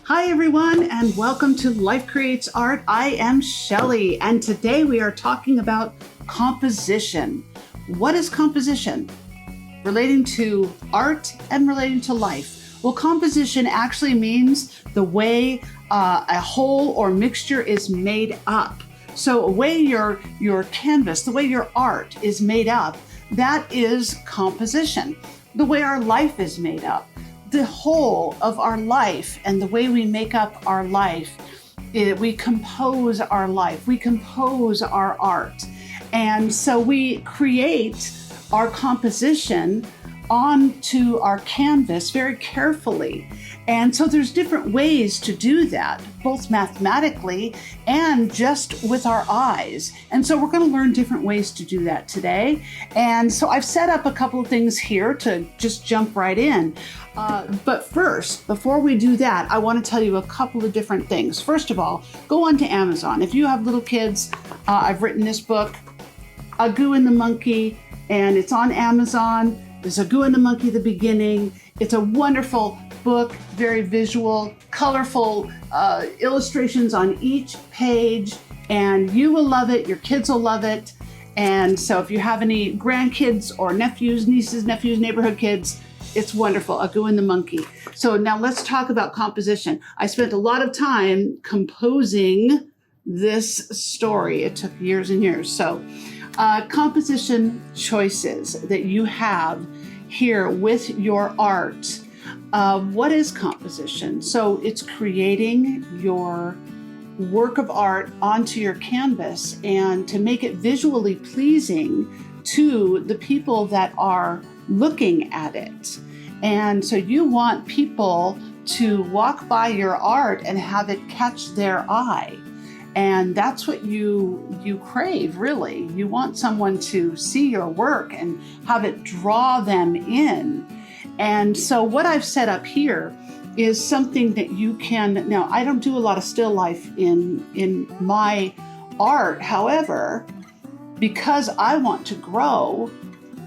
Hi everyone, and welcome to Life Creates Art. I am Shelly, and today we are talking about composition. What is composition? Relating to art and relating to life. Well, composition actually means the way a whole or mixture is made up. So the way your canvas, the way your art is made up, that is composition. The way our life is made up. The whole of our life and the way we make up our life, we compose our life, we compose our art. And so we create our composition onto our canvas very carefully. And so there's different ways to do that, both mathematically and just with our eyes. And so we're going to learn different ways to do that today. And so I've set up a couple of things here to just jump right in. But first, before we do that, I want to tell you a couple of different things. First of all, go on to Amazon. If you have little kids, I've written this book, A Goo and the Monkey, and it's on Amazon. There's A Goo and the Monkey at the beginning. It's a wonderful book, very visual, colorful illustrations on each page, and you will love it, your kids will love it. And so if you have any grandkids or nephews, nieces, nephews, neighborhood kids, it's wonderful, A Goo and the Monkey. So now let's talk about composition. I spent a lot of time composing this story. It took years and years. So composition choices that you have here with your art. What is composition? So it's creating your work of art onto your canvas and to make it visually pleasing to the people that are looking at it. And so you want people to walk by your art and have it catch their eye. And that's what you crave, really. You want someone to see your work and have it draw them in. And so what I've set up here is something that you can, now I don't do a lot of still life in my art. However, because I want to grow,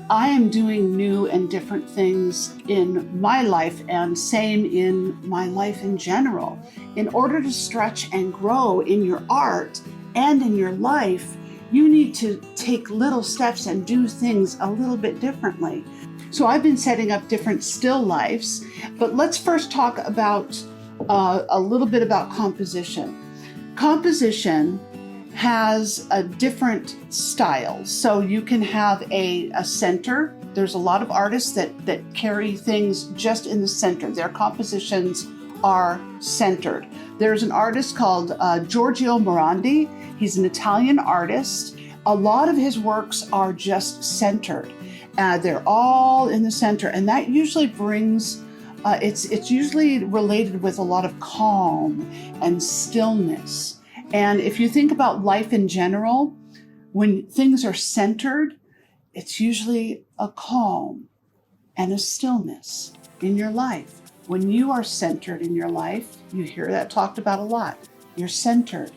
I am doing new and different things in my life and same in my life in general. In order to stretch and grow in your art and in your life, you need to take little steps and do things a little bit differently. So I've been setting up different still lifes, but let's first talk about a little bit about composition. Composition has a different styles. So you can have a center. There's a lot of artists that carry things just in the center. Their compositions are centered. There's an artist called Giorgio Morandi. He's an Italian artist. A lot of his works are just centered. They're all in the center, and that usually brings, it's usually related with a lot of calm and stillness. And if you think about life in general, when things are centered, it's usually a calm and a stillness in your life. When you are centered in your life, you hear that talked about a lot. You're centered,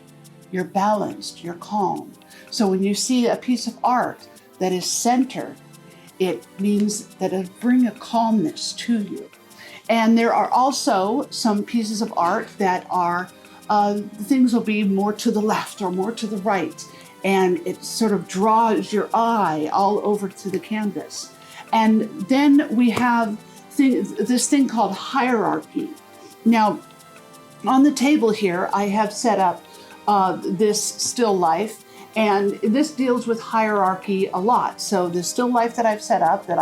you're balanced, you're calm. So when you see a piece of art that is centered, it means that it'll bring a calmness to you. And there are also some pieces of art that are things will be more to the left or more to the right, and it sort of draws your eye all over to the canvas. And then we have this thing called hierarchy. Now, on the table here, I have set up this still life, and this deals with hierarchy a lot. So the still life that I've set up, that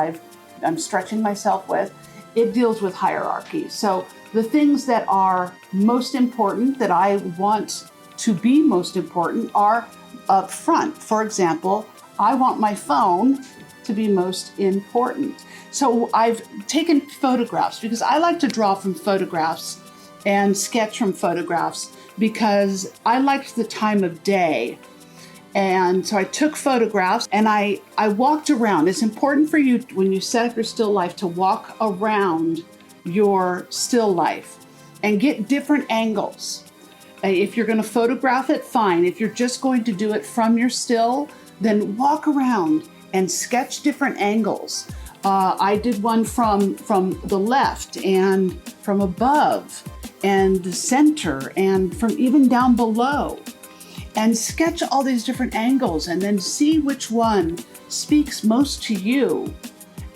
I'm stretching myself with, it deals with hierarchy. So the things that are most important, that I want to be most important, are up front. For example, I want my phone to be most important. So I've taken photographs because I like to draw from photographs and sketch from photographs because I liked the time of day. And so I took photographs and I walked around. It's important for you, when you set up your still life, to walk around your still life and get different angles. If you're going to photograph it, fine. If you're just going to do it from your still, then walk around and sketch different angles. I did one from the left and from above and the center and from even down below, and sketch all these different angles and then see which one speaks most to you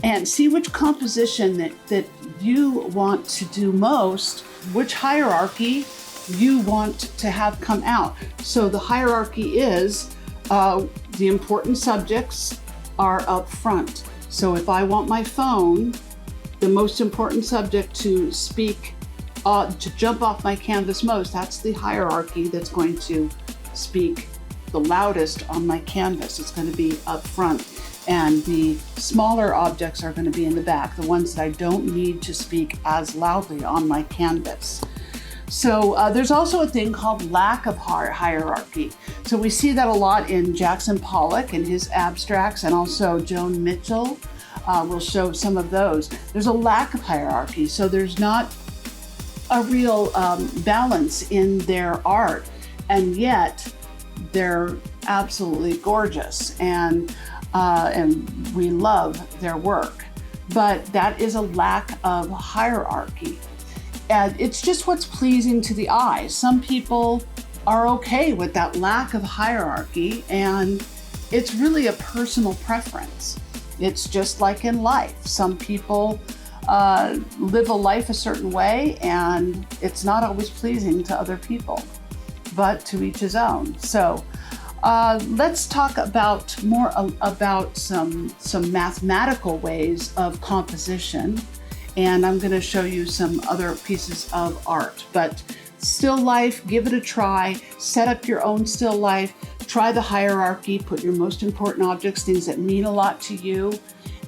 and see which composition that you want to do most, which hierarchy you want to have come out. So the hierarchy is the important subjects are up front. So if I want my phone, the most important subject to speak, to jump off my canvas most, that's the hierarchy that's going to speak the loudest on my canvas. It's going to be up front. And the smaller objects are going to be in the back, the ones that I don't need to speak as loudly on my canvas. So there's also a thing called lack of hierarchy. So we see that a lot in Jackson Pollock and his abstracts, and also Joan Mitchell will show some of those. There's a lack of hierarchy, so there's not a real balance in their art, and yet they're absolutely gorgeous, and we love their work. But that is a lack of hierarchy. And it's just what's pleasing to the eye. Some people are okay with that lack of hierarchy, and it's really a personal preference. It's just like in life. Some people live a life a certain way, and it's not always pleasing to other people, but to each his own. So let's talk about some mathematical ways of composition. And I'm going to show you some other pieces of art. But still life, give it a try. Set up your own still life. Try the hierarchy. Put your most important objects, things that mean a lot to you,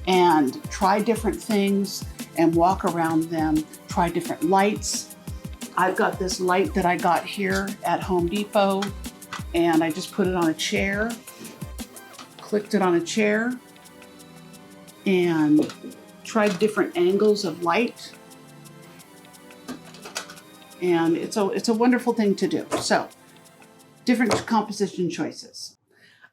and try different things and walk around them. Try different lights. I've got this light that I got here at Home Depot, and I just put it on a chair, clicked it on a chair, and tried different angles of light, and it's a wonderful thing to do. So, different composition choices.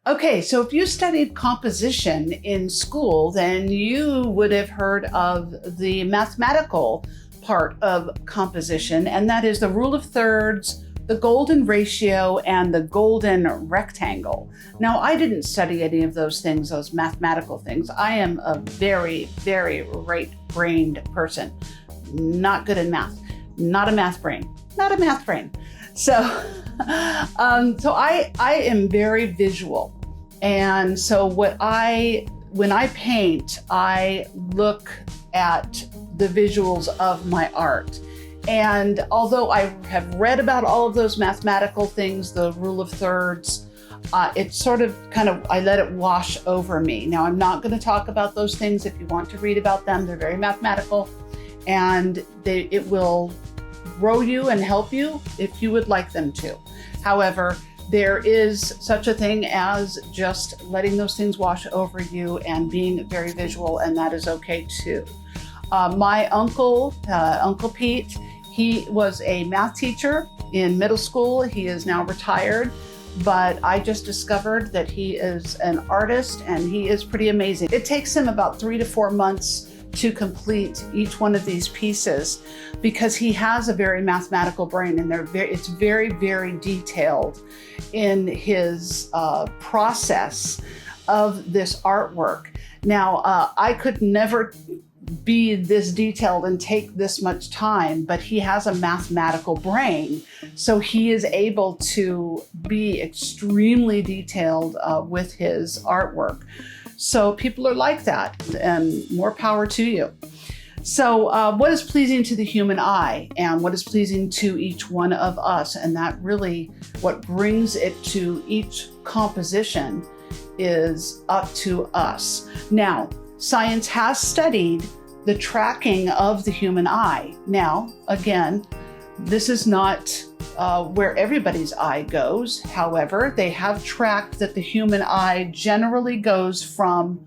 Okay, so if you studied composition in school, then you would have heard of the mathematical part of composition, and that is the rule of thirds, the golden ratio, and the golden rectangle. Now, I didn't study any of those things, those mathematical things. I am a very, very right-brained person. Not good in math. Not a math brain. Not a math brain. So, I am very visual. And so when I paint, I look at the visuals of my art. And although I have read about all of those mathematical things, the rule of thirds, it's sort of I let it wash over me. Now, I'm not going to talk about those things. If you want to read about them, they're very mathematical, and it will grow you and help you if you would like them to. However, there is such a thing as just letting those things wash over you and being very visual, and that is okay too. My uncle, Uncle Pete, he was a math teacher in middle school. He is now retired, but I just discovered that he is an artist, and he is pretty amazing. It takes him about 3 to 4 months to complete each one of these pieces because he has a very mathematical brain, and it's very, very detailed in his process of this artwork. Now, I could never be this detailed and take this much time, but he has a mathematical brain, so he is able to be extremely detailed with his artwork. So people are like that, and more power to you. So what is pleasing to the human eye, and what is pleasing to each one of us, and that really what brings it to each composition is up to us. Now, science has studied the tracking of the human eye. Now, again, this is not where everybody's eye goes. However, they have tracked that the human eye generally goes from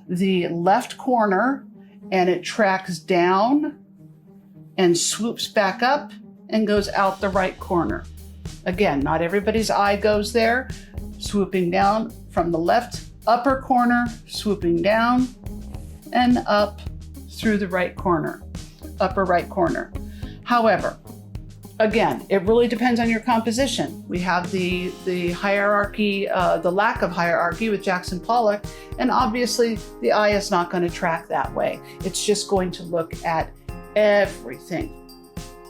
the left corner, and it tracks down and swoops back up and goes out the right corner. Again, not everybody's eye goes there. Swooping down from the left upper corner, swooping down and up through the right corner, upper right corner. However, Again, it really depends on your composition. We have the hierarchy, the lack of hierarchy with Jackson Pollock, and obviously the eye is not going to track that way. It's just going to look at everything.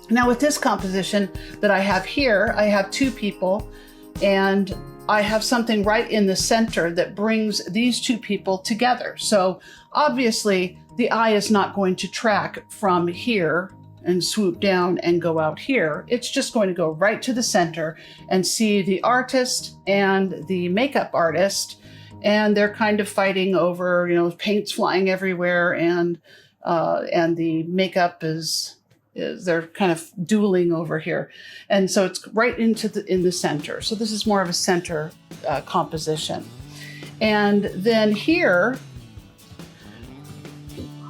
Now with this composition that I have here, I have two people, and I have something right in the center that brings these two people together. So obviously the eye is not going to track from here and swoop down and go out here. It's just going to go right to the center and see the artist and the makeup artist, and they're kind of fighting over, you know, paint's flying everywhere, and the makeup is they're kind of dueling over here, and so it's right in the center. So this is more of a center composition, and then here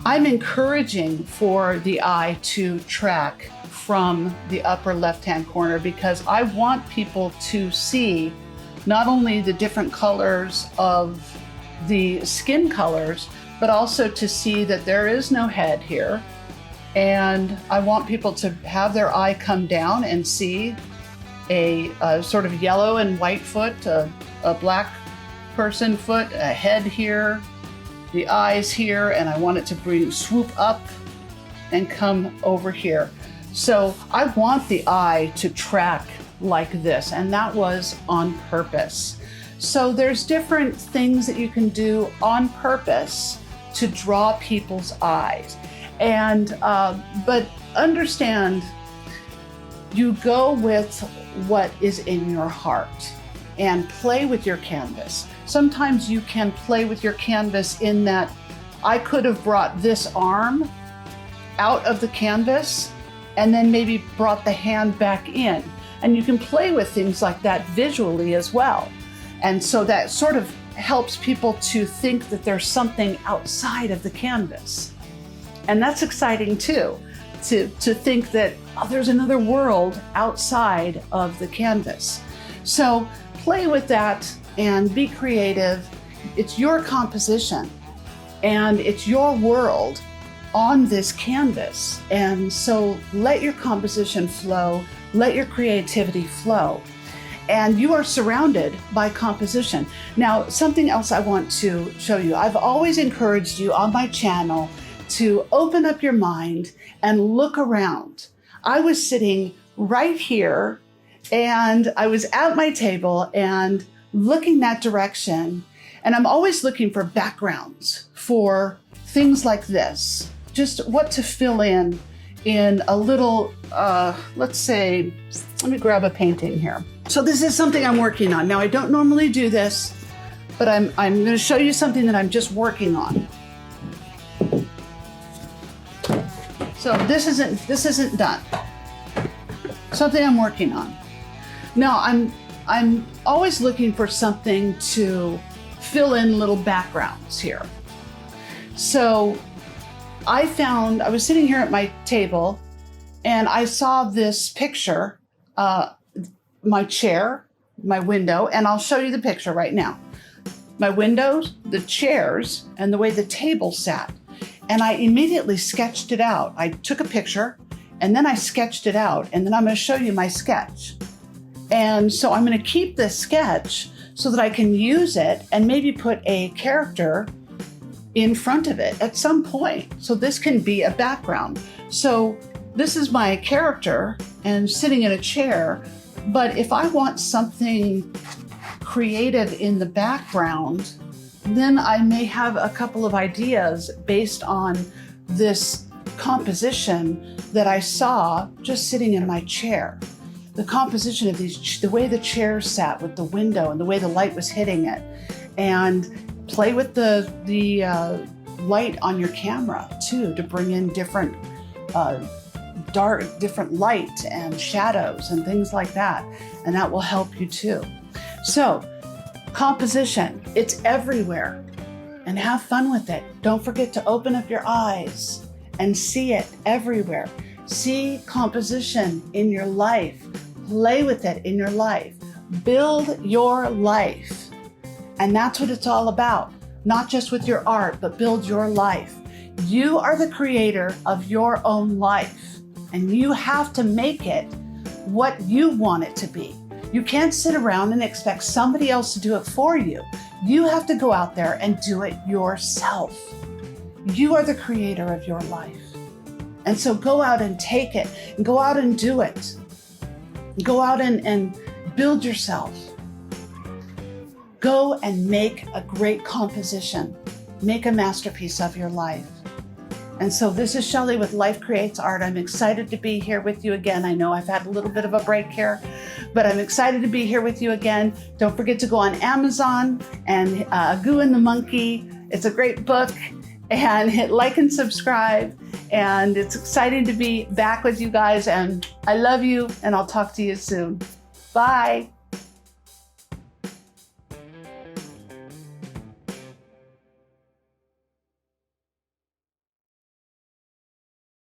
I'm encouraging for the eye to track from the upper left-hand corner, because I want people to see not only the different colors of the skin colors, but also to see that there is no head here. And I want people to have their eye come down and see a sort of yellow and white foot, a black person foot, a head here, the eyes here, and I want it to swoop up and come over here. So I want the eye to track like this, and that was on purpose. So there's different things that you can do on purpose to draw people's eyes. And but understand, you go with what is in your heart and play with your canvas. Sometimes you can play with your canvas in that I could have brought this arm out of the canvas and then maybe brought the hand back in. And you can play with things like that visually as well. And so that sort of helps people to think that there's something outside of the canvas. And that's exciting too, to think that there's another world outside of the canvas. So play with that and be creative. It's your composition and it's your world on this canvas. And so let your composition flow, let your creativity flow. And you are surrounded by composition. Now, something else I want to show you. I've always encouraged you on my channel to open up your mind and look around. I was sitting right here and I was at my table and looking that direction. And I'm always looking for backgrounds for things like this. Just what to fill in a little, let's say, let me grab a painting here. So this is something I'm working on. Now, I don't normally do this, but I'm going to show you something that I'm just working on. So this isn't done. Something I'm working on. Now, I'm always looking for something to fill in little backgrounds here. So I was sitting here at my table and I saw this picture, my chair, my window, and I'll show you the picture right now. My windows, the chairs, and the way the table sat. And I immediately sketched it out. I took a picture and then I sketched it out, and then I'm going to show you my sketch. And so I'm going to keep this sketch so that I can use it and maybe put a character in front of it at some point. So this can be a background. So this is my character and sitting in a chair. But if I want something creative in the background, then I may have a couple of ideas based on this composition that I saw just sitting in my chair. The composition of the way the chair sat with the window and the way the light was hitting it, and play with the light on your camera too to bring in different different light and shadows and things like that, and that will help you too. So composition, it's everywhere, and have fun with it. Don't forget to open up your eyes and see it everywhere. See composition in your life. Play with it in your life. Build your life. And that's what it's all about. Not just with your art, but build your life. You are the creator of your own life, and you have to make it what you want it to be. You can't sit around and expect somebody else to do it for you. You have to go out there and do it yourself. You are the creator of your life. And so go out and take it, and go out and do it. Go out and build yourself. Go and make a great composition. Make a masterpiece of your life. And so this is Shelly with Life Creates Art. I'm excited to be here with you again. I know I've had a little bit of a break here, but I'm excited to be here with you again. Don't forget to go on Amazon and Goo and the Monkey. It's a great book, and hit like and subscribe. And it's exciting to be back with you guys. And I love you, and I'll talk to you soon. Bye.